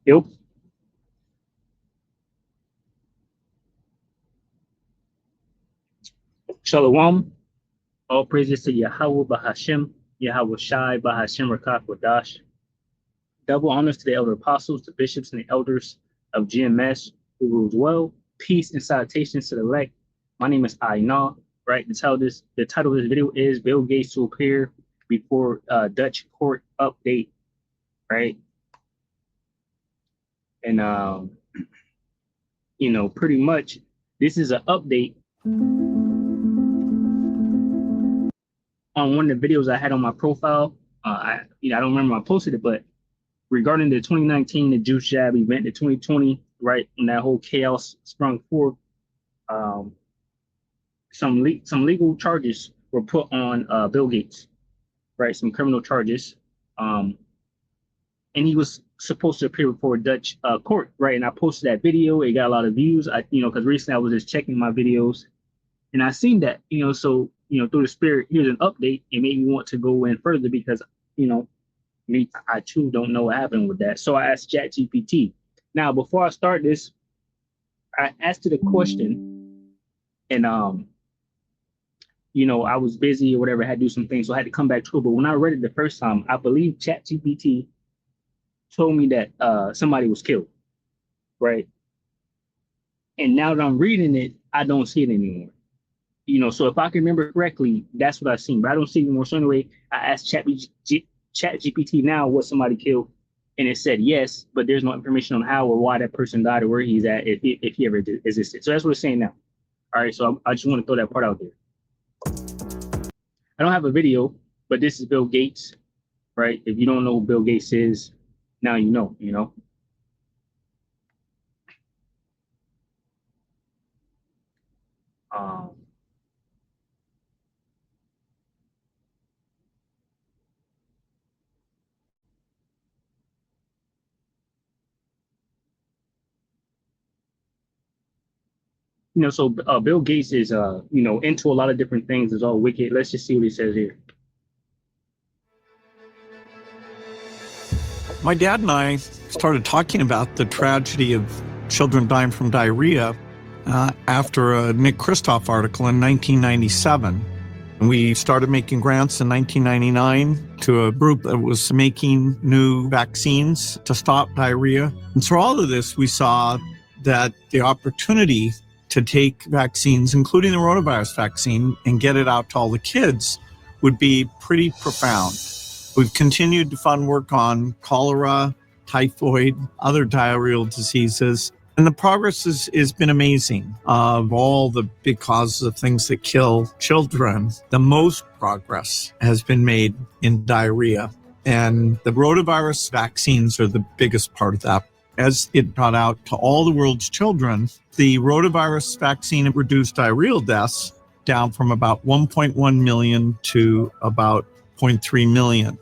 Yep. Shalom. All praises to Yahweh Bahashem, Yahweh Shai Bahashem Rakak Wadash. Double honors to the elder apostles, the bishops, and the elders of GMS who rules well. Peace and salutations to the elect. My name is Aina. Right. The title of this video is Bill Gates to appear before Dutch court update. Right. And pretty much this is an update on one of the videos I had on my profile. I don't remember I posted it, but regarding the 2019 the Juice Jab event, the 2020, right, when that whole chaos sprung forth, some legal charges were put on Bill Gates, right, some criminal charges, and he was supposed to appear before a Dutch court, right, and I posted that video. It got a lot of views, because recently I was just checking my videos, and I seen that, so through the spirit, here's an update. It made me want to go in further because me, I too don't know what happened with that. So I asked ChatGPT. Now, before I start this, I asked it a question, and I was busy or whatever, I had to do some things, so I had to come back to it. But when I read it the first time, I believe ChatGPT told me that somebody was killed, right? And now that I'm reading it, I don't see it anymore. So if I can remember correctly, that's what I've seen, but I don't see it anymore. So anyway, I asked ChatGPT now was somebody killed, and it said yes, but there's no information on how or why that person died or where he's at, if he ever existed. So that's what it's saying now. All right, so I just want to throw that part out there. I don't have a video, but this is Bill Gates, right? If you don't know who Bill Gates is, now you know. Um, so Bill Gates is, into a lot of different things. It's all wicked. Let's just see what he says here. My dad and I started talking about the tragedy of children dying from diarrhea after a Nick Kristof article in 1997. And we started making grants in 1999 to a group that was making new vaccines to stop diarrhea. And through all of this, we saw that the opportunity to take vaccines, including the rotavirus vaccine, and get it out to all the kids would be pretty profound. We've continued to fund work on cholera, typhoid, other diarrheal diseases, and the progress has been amazing. Of all the big causes of things that kill children, the most progress has been made in diarrhea. And the rotavirus vaccines are the biggest part of that. As it got out to all the world's children, the rotavirus vaccine reduced diarrheal deaths down from about 1.1 million to about 0.3 million.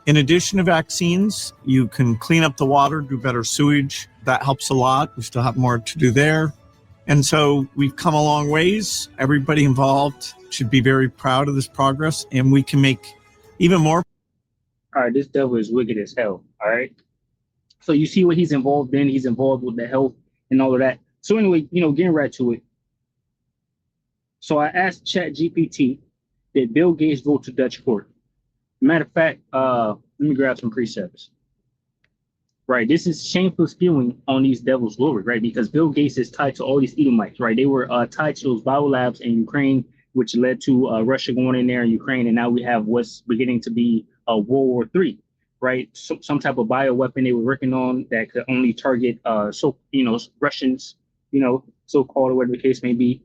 In addition to vaccines, you can clean up the water, do better sewage. That helps a lot. We still have more to do there. And so we've come a long ways. Everybody involved should be very proud of this progress, and we can make even more. All right, this devil is wicked as hell. All right. So you see what he's involved in. He's involved with the health and all of that. So anyway, getting right to it. So I asked ChatGPT, did Bill Gates go to Dutch court? Matter of fact, let me grab some precepts. Right, this is shameful spewing on these devils' glory, right? Because Bill Gates is tied to all these Edomites, right? They were tied to those biolabs in Ukraine, which led to Russia going in there in Ukraine, and now we have what's beginning to be World War III, right? So, some type of bioweapon they were working on that could only target Russians, so-called, or whatever the case may be.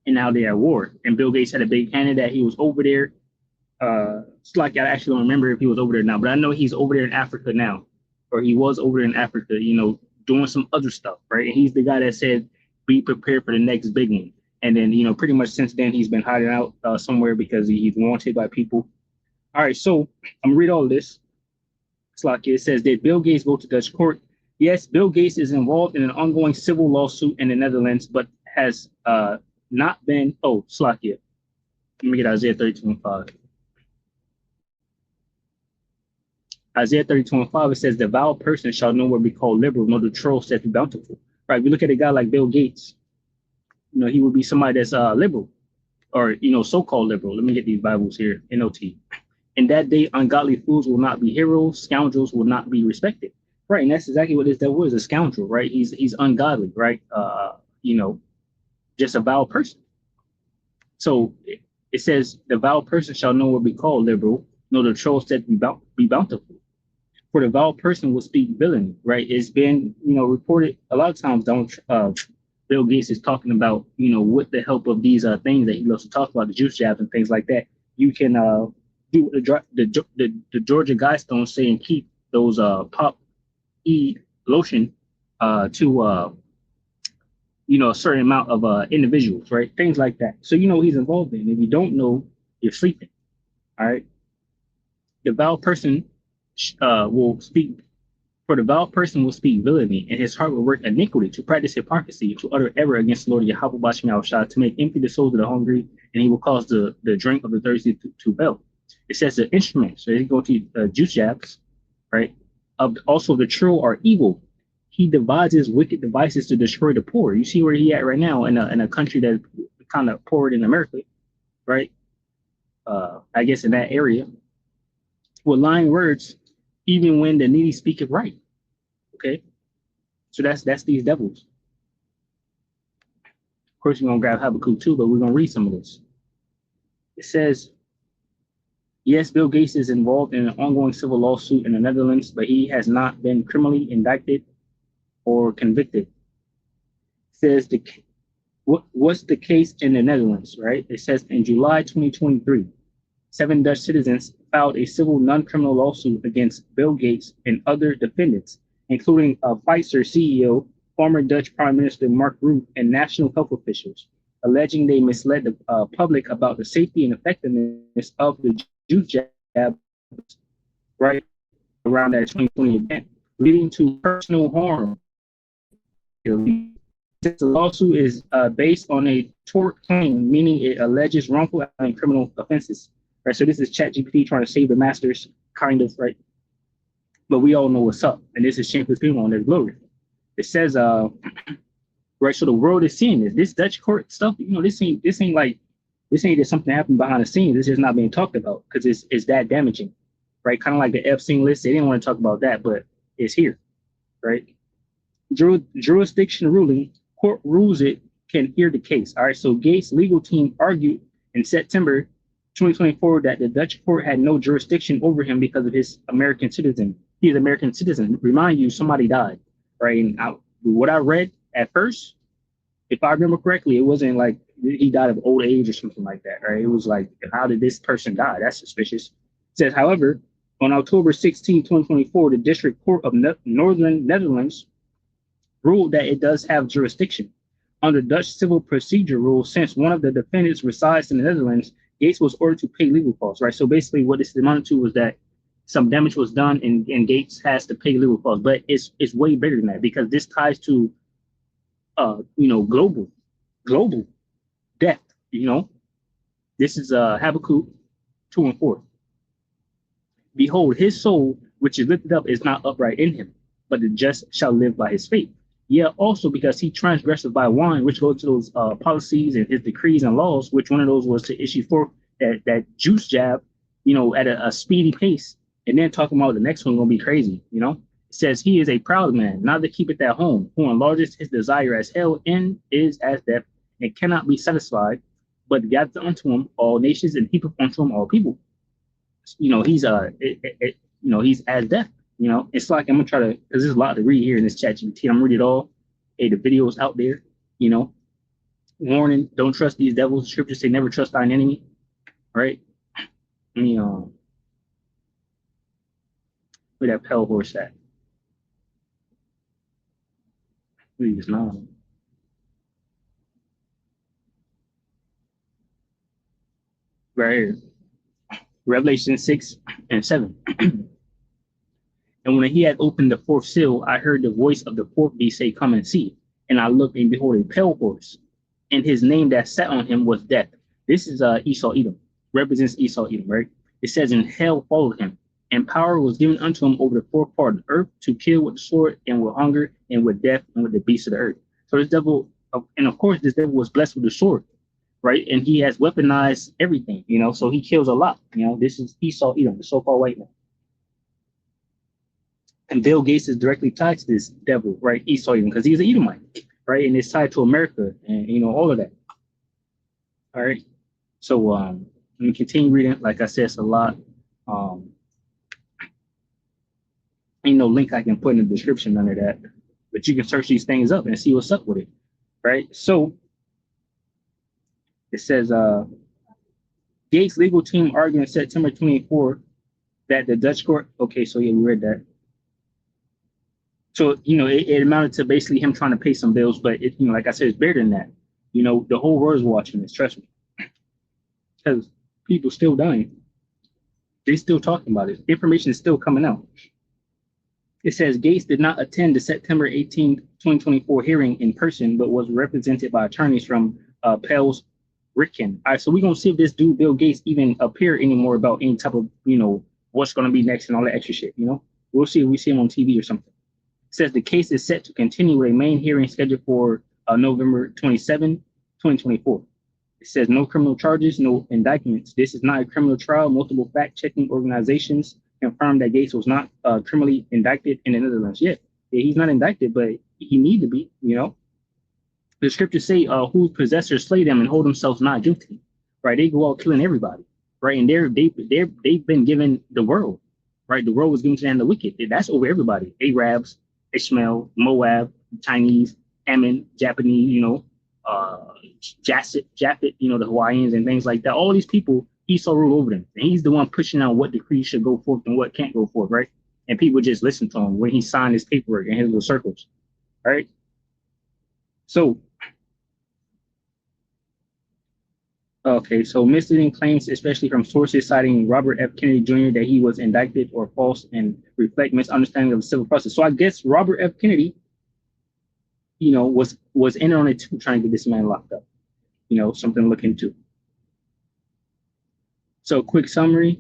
And now they're at war. And Bill Gates had a big hand in that. He was over there. It's like I actually don't remember if he was over there now, but I know he's over there in Africa now, or he was over there in Africa, doing some other stuff, right? And he's the guy that said, be prepared for the next big one. And then, pretty much since then, he's been hiding out somewhere because he's wanted by people. All right, so I'm gonna read all of this. It's like it says, did Bill Gates go to Dutch court? Yes, Bill Gates is involved in an ongoing civil lawsuit in the Netherlands, but has not been, Slakia. Let me get Isaiah 32:5. Isaiah 30:25, it says, the vile person shall nowhere be called liberal, nor the troll said be bountiful. Right? We look at a guy like Bill Gates, he would be somebody that's liberal, or so-called liberal. Let me get these Bibles here, NOT. In that day, ungodly fools will not be heroes, scoundrels will not be respected. Right, and that's exactly what this devil is, a scoundrel, right? He's ungodly, right? Just a vile person. So it says, the vile person shall nowhere be called liberal, nor the troll said be bountiful. For the vile person will speak villainy, right? It's been, reported a lot of times. Bill Gates is talking about, with the help of these things that he loves to talk about, the juice jabs and things like that, you can do the Georgia Guidestones say and keep those pop E lotion to a certain amount of individuals, right? Things like that. So he's involved in. If you don't know, you're sleeping. All right. The vile person will speak. For the vile person will speak villainy, and his heart will work iniquity, to practice hypocrisy, to utter error against the Lord Yahweh Bashem Yahushua, to make empty the souls of the hungry, and he will cause the drink of the thirsty to fail. It says the instruments. So you go to juice jabs, right? Also the true are evil. He devises wicked devices to destroy the poor. You see where he at right now in a country that's kind of poor in America, right? I guess in that area, with lying words, even when the needy speaketh right. Okay, so that's these devils. Of course, we're gonna grab Habakkuk too, but we're gonna read some of this. It says, yes, Bill Gates is involved in an ongoing civil lawsuit in the Netherlands, but he has not been criminally indicted or convicted. It says what's the case in the Netherlands, right? It says in July 2023, 7 Dutch citizens filed a civil non-criminal lawsuit against Bill Gates and other defendants, including Pfizer CEO, former Dutch Prime Minister Mark Rutte, and national health officials, alleging they misled the public about the safety and effectiveness of the juice jab right around that 2020 event, leading to personal harm. The lawsuit is based on a tort claim, meaning it alleges wrongful and criminal offenses. Right, so this is ChatGPT trying to save the masters, kind of, right? But we all know what's up, and this is shameful people on their glory. It says, right, so the world is seeing this Dutch court stuff. This ain't just something happened behind the scenes. This is not being talked about because it's that damaging, right? Kind of like the Epstein list. They didn't want to talk about that, but it's here, right? Jurisdiction ruling, court rules it can hear the case. All right, so Gates' legal team argued in September 2024 that the Dutch court had no jurisdiction over him because of his American citizen. He's an American citizen. Remind you, somebody died, right? And what I read at first, if I remember correctly, it wasn't like he died of old age or something like that, right? It was like, how did this person die? That's suspicious. It says, however, on October 16, 2024, the District Court of Northern Netherlands ruled that it does have jurisdiction. Under Dutch civil procedure rules, since one of the defendants resides in the Netherlands, Gates was ordered to pay legal costs, right? So basically what this amounted to was that some damage was done and Gates has to pay legal costs, but it's way bigger than that because this ties to, global death, This is Habakkuk 2 and 4. Behold, his soul, which is lifted up, is not upright in him, but the just shall live by his faith. Yeah, also because he transgressed by wine, which goes to those policies and his decrees and laws, which one of those was to issue for that juice jab, at a speedy pace. And then talking about the next one gonna be crazy, It says he is a proud man, neither keepeth at home, who enlarges his desire as hell and is as death, and cannot be satisfied, but gathereth unto him all nations and heapeth unto him all people. He's he's as death. It's like I'm gonna try to, because there's a lot to read here in this ChatGPT. I'm gonna read it all. Hey, the videos out there. Warning: don't trust these devils. The scriptures say never trust thine enemy. Right? Where that pale horse at? Please no. Right here. Revelation 6 and 7. And when he had opened the fourth seal, I heard the voice of the fourth beast say, come and see. And I looked, and behold, a pale horse, and his name that sat on him was Death. This is Esau Edom, represents Esau Edom, right? It says, and hell followed him, and power was given unto him over the four part of the earth to kill with the sword and with hunger and with death and with the beasts of the earth. So this devil, and of course, this devil was blessed with the sword, right? And he has weaponized everything, so he kills a lot. This is Esau Edom, the so-called white man. And Bill Gates is directly tied to this devil, right? Esau Edom, because he's an Edomite, right? And it's tied to America and, all of that. All right. So let me continue reading. Like I said, it's a lot. Ain't no link I can put in the description under that, but you can search these things up and see what's up with it, right? So it says Gates' legal team argued on September 24 that the Dutch court. Okay, so yeah, we read that. So it amounted to basically him trying to pay some bills, but it, like I said, it's bigger than that. The whole world is watching this. Trust me, because people still dying. They still talking about it. Information is still coming out. It says Gates did not attend the September 18, 2024 hearing in person, but was represented by attorneys from Pels Ricken. All right, so we're going to see if this dude, Bill Gates, even appear anymore about any type of, what's going to be next and all that extra shit, We'll see if we see him on TV or something. It says the case is set to continue with a main hearing scheduled for November 27, 2024. It says no criminal charges, no indictments. This is not a criminal trial. Multiple fact-checking organizations confirmed that Gates was not criminally indicted in the Netherlands yet. Yeah, he's not indicted, but he need to be, The scriptures say whose possessors slay them and hold themselves not guilty, right? They go out killing everybody, right? And they've been given the world, right? The world was given to them, the wicked. That's over everybody. Arabs, Ishmael, Moab, Chinese, Ammon, Japanese, Japhet, the Hawaiians and things like that. All these people, Esau ruled over them. And he's the one pushing out what decrees should go forth and what can't go forth, right? And people just listen to him when he signed his paperwork in his little circles, right? So, okay, so misleading claims, especially from sources citing Robert F. Kennedy Jr., that he was indicted or false and reflect misunderstanding of the civil process. So I guess Robert F. Kennedy, was in on it too, trying to get this man locked up. Something to look into. So quick summary,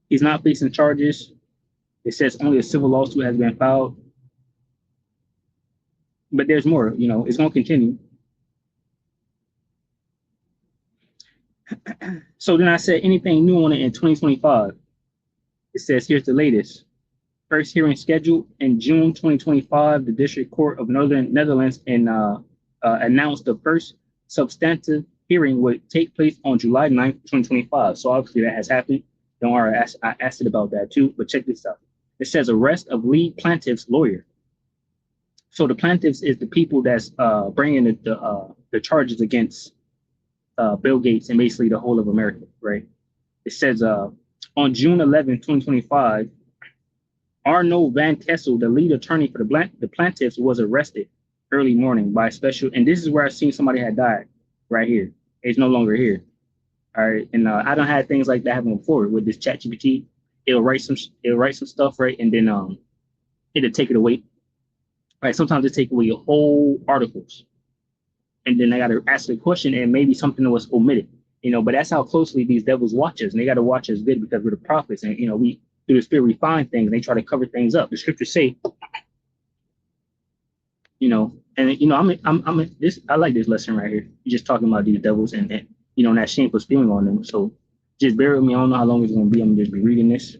he's not facing charges. It says only a civil lawsuit has been filed. But there's more, it's going to continue. So then I said anything new on it in 2025. It says here's the latest. First hearing scheduled in June 2025. The District Court of Northern Netherlands announced the first substantive hearing would take place on July 9th, 2025. So obviously that has happened. Don't worry, I asked it about that too, but check this out. It says arrest of lead plaintiff's lawyer. So the plaintiffs is the people that's bringing the charges against Bill Gates and basically the whole of America, right? It says on June 11, 2025, Arno van Kessel, the lead attorney for the plaintiffs, was arrested early morning by special, and this is where I seen somebody had died, right here. It's no longer here. All right, and I don't have things like that happen before with this ChatGPT. It'll write some stuff, right, and then it'll take it away. Right, sometimes it take away whole articles, and then I got to ask the question, and maybe something was omitted, But that's how closely these devils watch us, and they got to watch us good because we're the prophets, and we through the spirit we find things, and they try to cover things up. The scriptures say, I'm this. I like this lesson right here. You're just talking about these devils and that shameful spewing on them. So just bear with me. I don't know how long it's going to be. I'm gonna just be reading this.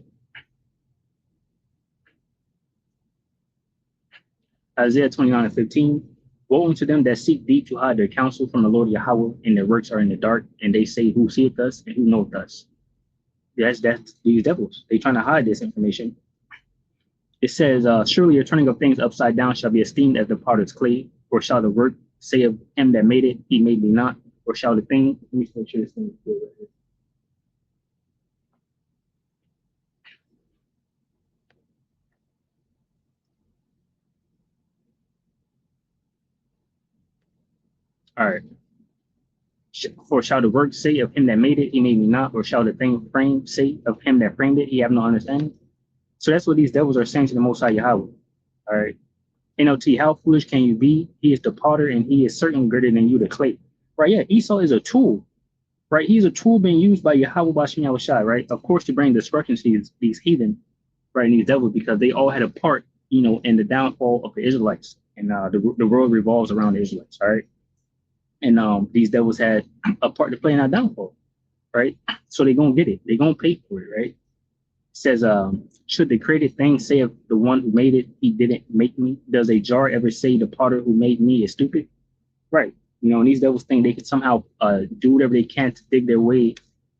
Isaiah 29:15. Woe unto them that seek deep to hide their counsel from the Lord Yahweh, and their works are in the dark, and they say, who seeth us and who knoweth us? That's these devils. They trying to hide this information. It says, surely your turning of things upside down shall be esteemed as the potter's clay, or shall the work say of him that made it, he made me not, or shall the thing, let me make sure this thing is good right here. All right. For shall the work say of him that made it, he made me not, or shall the thing framed say of him that framed it, he have no understanding? So that's what these devils are saying to the Most High Yahweh. All right. NLT, how foolish can you be? He is the potter, and he is certainly greater than you, the clay. Right? Yeah, Esau is a tool. right? He's a tool being used by Yahweh Bashim Yahushai, right? Of course, to bring destruction to these heathen, right, and these devils, because they all had a part, in the downfall of the Israelites. And the world revolves around the Israelites, all right? And these devils had a part to play in our downfall, right? So they're going to get it. They're going to pay for it, right? It says, should the created thing say of the one who made it, he didn't make me? Does a jar ever say the potter who made me is stupid? Right. And these devils think they can somehow do whatever they can to dig their way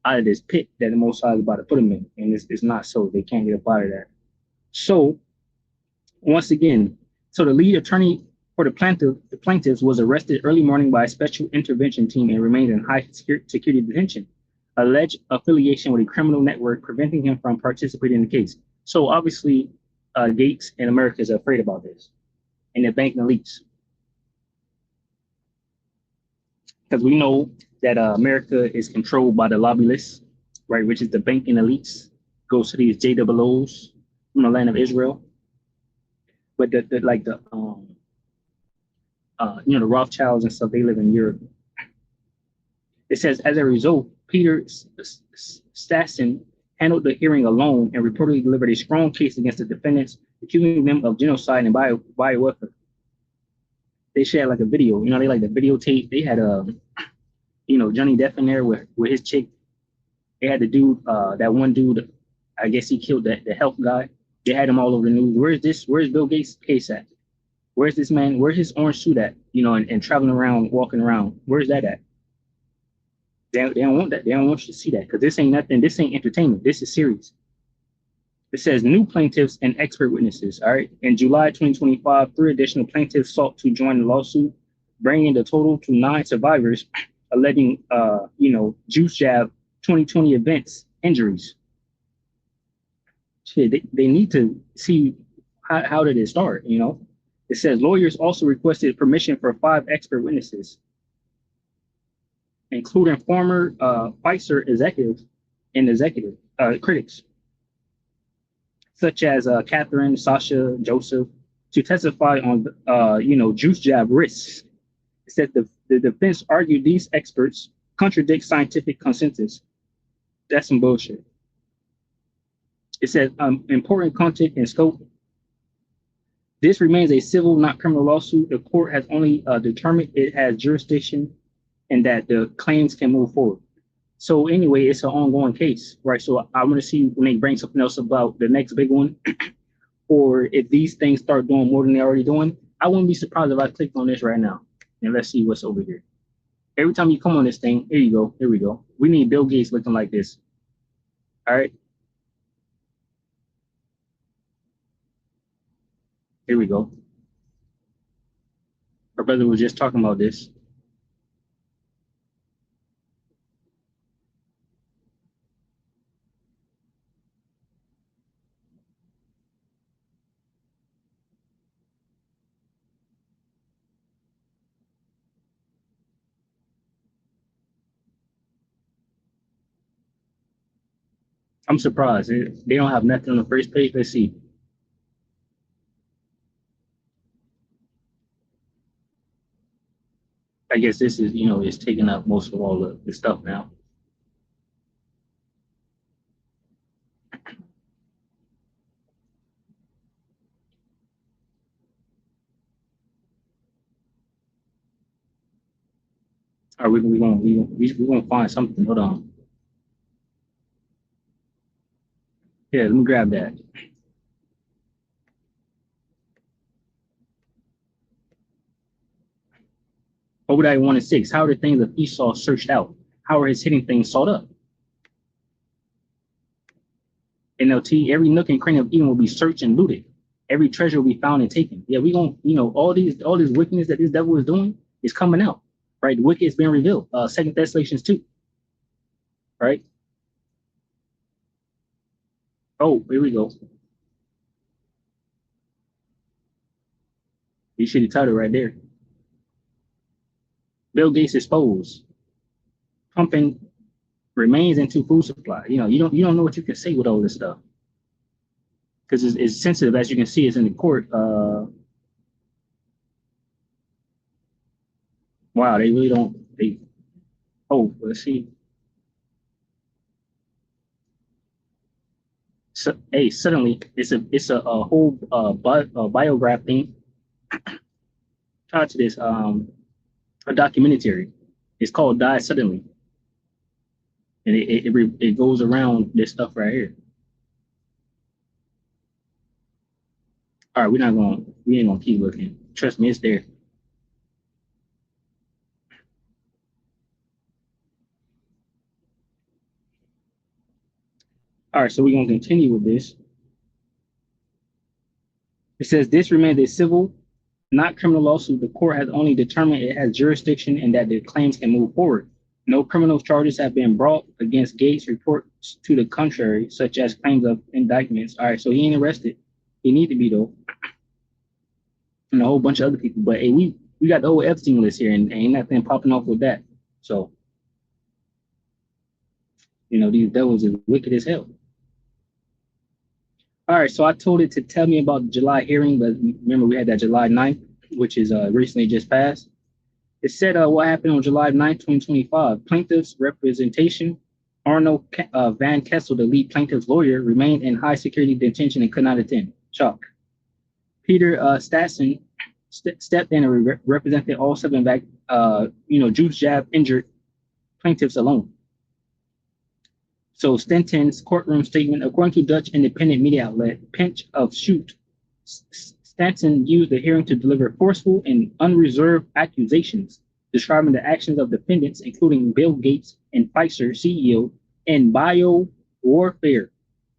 out of this pit that the Most High is about to put them in. And it's not so. They can't get up out of that. So, once again, so the lead attorney for the plaintiffs was arrested early morning by a special intervention team and remained in high security detention. Alleged affiliation with a criminal network preventing him from participating in the case. So obviously, Gates and America is afraid about this, and they're banking elites. Because we know that America is controlled by the lobby list, right, which is the banking elites, goes to these JWOs from the land of Israel. But the Rothschilds and stuff, they live in Europe. It says, as a result, Peter Stassen handled the hearing alone and reportedly delivered a strong case against the defendants, accusing them of genocide and bioweapon. They shared like a video, they like the videotape. They had Johnny Depp in there with his chick. They had the dude, that one dude, I guess he killed the health guy. They had him all over the news. Where's Bill Gates' case at? Where's this man? Where's his orange suit at? And traveling around, walking around. Where's that at? They don't want that. They don't want you to see that, because this ain't nothing. This ain't entertainment. This is serious. It says new plaintiffs and expert witnesses. All right. In July 2025, 3 additional plaintiffs sought to join the lawsuit, bringing the total to 9 survivors alleging, Juice Jab 2020 events injuries. Shit, they need to see how did it start. It says lawyers also requested permission for 5 expert witnesses, including former Pfizer executives and critics, such as Catherine, Sasha, Joseph, to testify on, juice jab risks. It said the defense argued these experts contradict scientific consensus. That's some bullshit. It says important content and scope. This remains a civil, not criminal lawsuit. The court has only determined it has jurisdiction and that the claims can move forward. So anyway, it's an ongoing case, right? So I want to see when they bring something else about the next big one, or if these things start doing more than they're already doing. I wouldn't be surprised if I clicked on this right now. And let's see what's over here. Every time you come on this thing, here you go. Here we go. We need Bill Gates looking like this. All right. Here we go. Our brother was just talking about this. I'm surprised. They don't have nothing on the first page. Let's see. I guess this is, is taking up most of all the stuff now. All right, we're gonna find something. Hold on. Yeah, let me grab that. Obadiah 1 and 6. How are the things of Esau searched out? How are his hidden things sought up? NLT, every nook and cranny of Eden will be searched and looted. Every treasure will be found and taken. Yeah, we gonna, all this wickedness that this devil is doing is coming out, right? The wicked is being revealed. 2 Thessalonians 2, right? Oh, here we go. You should have titled right there. Bill Gates exposed. Pumping remains into food supply. You don't know what you can say with all this stuff, because it's sensitive, as you can see. It's in the court. Wow, they really don't. Oh, let's see. So, hey, suddenly it's a whole biograph thing. Try to this a documentary. It's called Die Suddenly, and it goes around this stuff right here. All right, we ain't gonna keep looking. Trust me, it's there. All right, so we're gonna continue with this. It says this remains a civil, not criminal lawsuit. The court has only determined it has jurisdiction and that the claims can move forward. No criminal charges have been brought against Gates. Reports to the contrary, such as claims of indictments. All right, so he ain't arrested. He need to be though, and a whole bunch of other people. But hey, we got the whole Epstein list here, and ain't nothing popping off with that. So these devils is wicked as hell. All right, so I told it to tell me about the July hearing, but remember we had that July 9th, which is recently just passed. It said what happened on July 9th, 2025. Plaintiff's representation, Arnold Van Kessel, the lead plaintiff's lawyer, remained in high security detention and could not attend. Shock. Peter Statson stepped in and represented all 7 Juice jab injured plaintiffs alone. So Stanton's courtroom statement, according to Dutch independent media outlet Pinch of Shoot, Stanton used the hearing to deliver forceful and unreserved accusations, describing the actions of defendants, including Bill Gates and Pfizer CEO, in bio-warfare,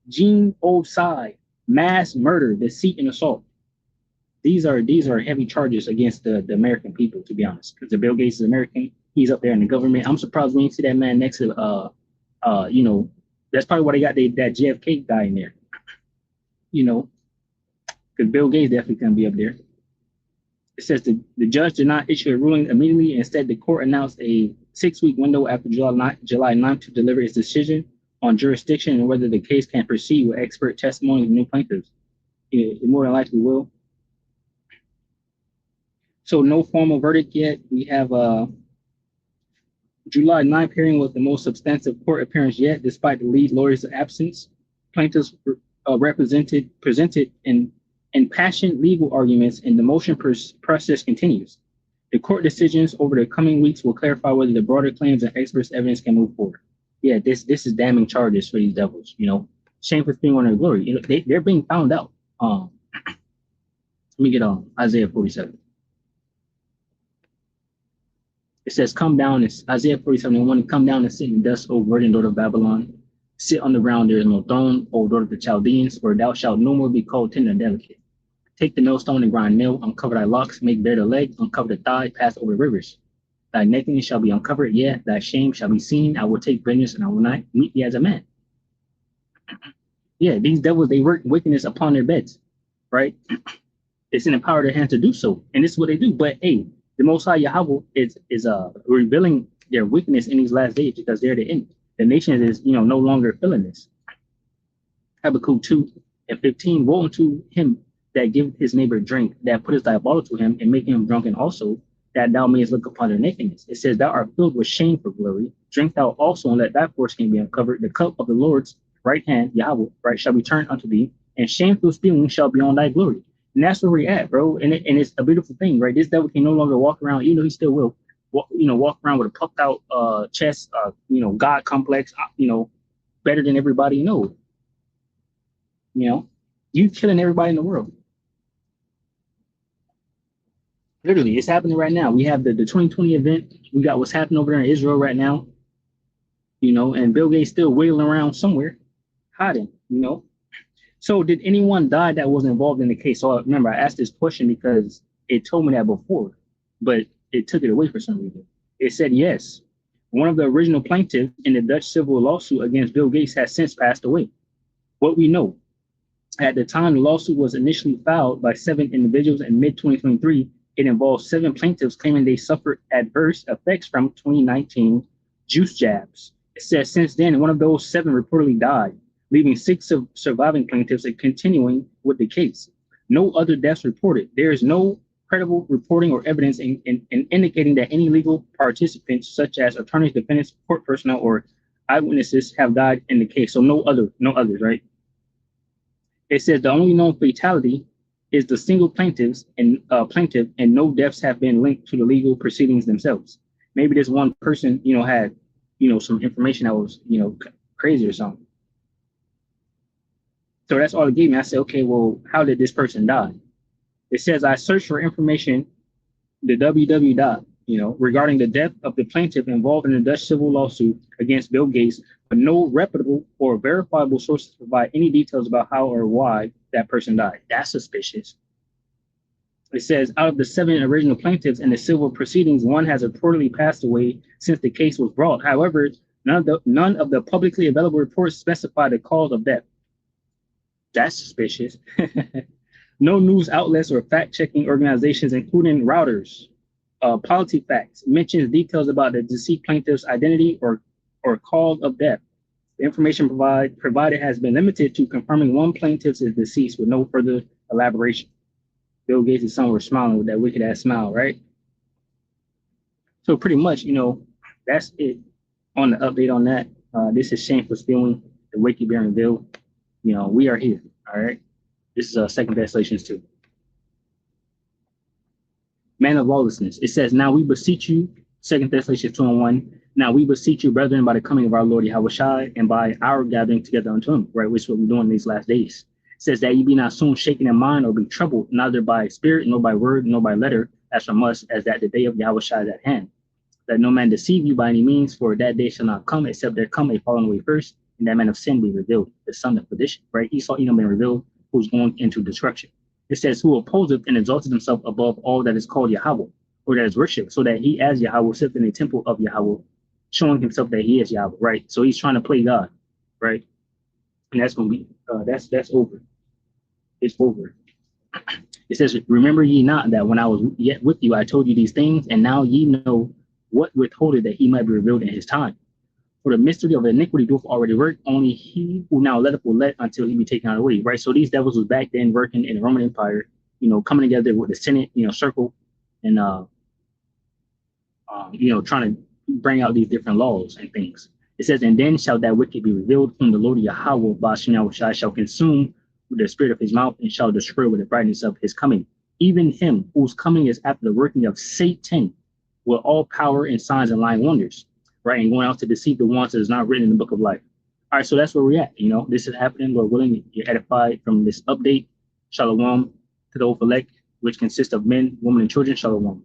genocide, mass murder, deceit, and assault. These are heavy charges against the American people, to be honest, because the Bill Gates is American. He's up there in the government. I'm surprised we didn't see that man next to that's probably why they got that JFK guy in there. Because Bill Gates definitely can be up there. It says the judge did not issue a ruling immediately. Instead, the court announced a 6-week window after July 9th to deliver its decision on jurisdiction and whether the case can proceed with expert testimony of new plaintiffs. It more than likely will. So no formal verdict yet. We have July 9th hearing was the most substantive court appearance yet, despite the lead lawyer's absence. Plaintiffs presented impassioned legal arguments, and the motion process continues. The court decisions over the coming weeks will clarify whether the broader claims and experts' evidence can move forward. Yeah, this is damning charges for these devils. Shame for being on their glory. They're being found out. Let me get on Isaiah 47. It says, come down, it's Isaiah 47:1, come down and sit in dust, O virgin daughter of Babylon. Sit on the ground, there is no throne, O daughter of the Chaldeans, for thou shalt no more be called tender and delicate. Take the millstone and grind meal, uncover thy locks, make bare the leg, uncover the thigh, pass over rivers. Thy nakedness shall be uncovered, yeah, thy shame shall be seen. I will take vengeance and I will not meet thee as a man. Yeah, these devils, they work wickedness upon their beds, right? It's in the power of their hands to do so, and this is what they do. But hey, the Most High Yahweh is revealing their weakness in these last days because they're the end. The nation is no longer feeling this. Habakkuk 2:15, woe unto him that giveth his neighbor drink, that putteth thy bottle to him, and make him drunken also, that thou mayest look upon their nakedness. It says, thou art filled with shame for glory. Drink thou also, and let thy foreskin be uncovered. The cup of the Lord's right hand, Yahweh, right, shall be turned unto thee, and shameful stealing shall be on thy glory. And that's where we're at, bro. And it's a beautiful thing, right? This devil can no longer walk around, even though he still will, walk around with a puffed out chest, God complex, better than everybody you know. You killing everybody in the world. Literally, it's happening right now. We have the 2020 event. We got what's happening over there in Israel right now. And Bill Gates still wailing around somewhere, hiding, So did anyone die that was involved in the case? So remember, I asked this question because it told me that before, but it took it away for some reason. It said yes. One of the original plaintiffs in the Dutch civil lawsuit against Bill Gates has since passed away. What we know, at the time the lawsuit was initially filed by 7 individuals in mid-2023, it involved 7 plaintiffs claiming they suffered adverse effects from 2019 juice jabs. It says since then, one of those 7 reportedly died, leaving 6 surviving plaintiffs and continuing with the case. No other deaths reported. There is no credible reporting or evidence in indicating that any legal participants, such as attorneys, defendants, court personnel, or eyewitnesses, have died in the case. So no others, right? It says the only known fatality is the single plaintiff, and no deaths have been linked to the legal proceedings themselves. Maybe this one person, had, some information that was, crazy or something. So that's all it gave me. I said, okay, well, how did this person die? It says I searched for information, the www. Regarding the death of the plaintiff involved in the Dutch civil lawsuit against Bill Gates, but no reputable or verifiable sources provide any details about how or why that person died. That's suspicious. It says out of the 7 original plaintiffs in the civil proceedings, one has reportedly passed away since the case was brought. However, none of the publicly available reports specify the cause of death. That's suspicious. No news outlets or fact-checking organizations, including Reuters, PolitiFact, mentions details about the deceased plaintiff's identity or cause of death. The information provided has been limited to confirming one plaintiff is deceased with no further elaboration. Bill Gates is somewhere smiling with that wicked ass smile, right? So pretty much, that's it on the update on that. This is Shameful Spewing, the Wiki Bearing Bill. We are here, all right? This is 2 Thessalonians 2. Man of lawlessness. It says, now we beseech you, 2 Thessalonians 2:1. Now we beseech you, brethren, by the coming of our Lord Yahushua and by our gathering together unto him, right? Which is what we're doing these last days. It says that ye be not soon shaken in mind or be troubled, neither by spirit, nor by word, nor by letter, as from us, as that the day of Yahushua is at hand. That no man deceive you by any means, for that day shall not come, except there come a falling away first, and that man of sin be revealed, the son of perdition, right? Esau, Edom, been revealed, who's going into destruction. It says, who opposeth and exalted himself above all that is called Yahweh, or that is worshipped, so that he as Yahweh sits in the temple of Yahweh, showing himself that he is Yahweh, right? So he's trying to play God, right? And that's going to be, that's over. It's over. It says, remember ye not that when I was yet with you, I told you these things, and now ye know what withholded that he might be revealed in his time. For the mystery of iniquity doeth already work, only he who now letteth will let until he be taken out of the way, right? So these devils was back then working in the Roman Empire, coming together with the Senate, circle, and, trying to bring out these different laws and things. It says, and then shall that wicked be revealed, whom the Lord Yahweh Bashem Yahushua shall consume with the spirit of his mouth, and shall destroy with the brightness of his coming. Even him whose coming is after the working of Satan, with all power and signs and lying wonders, right? And going out to deceive the ones that is not written in the book of life. All right, so that's where we're at. This is happening. Lord willing, you're edified from this update. Shalom to the Ophalek, which consists of men, women, and children. Shalom.